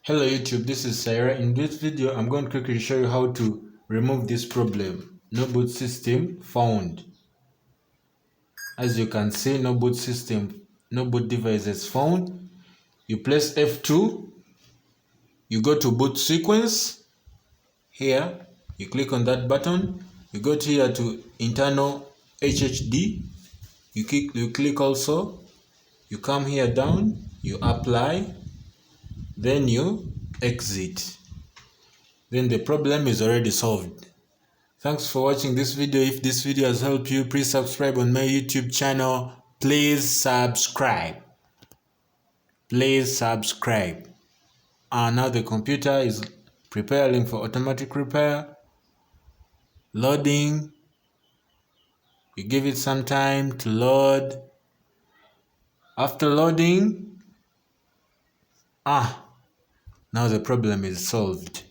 Hello YouTube, this is Syra. In this video, I'm going to quickly show you how to remove this problem. No boot system found. As you can see, no boot device is found. You press F2, you go to boot sequence. Here, you click on that button. You go to here to internal HHD. You click also. You come here down, you apply, then you exit. Then the problem is already solved. Thanks for watching this video. If this video has helped you, please subscribe on my YouTube channel. Please subscribe. Now the computer is preparing for automatic repair. Loading. You give it some time to load. After loading, now the problem is solved.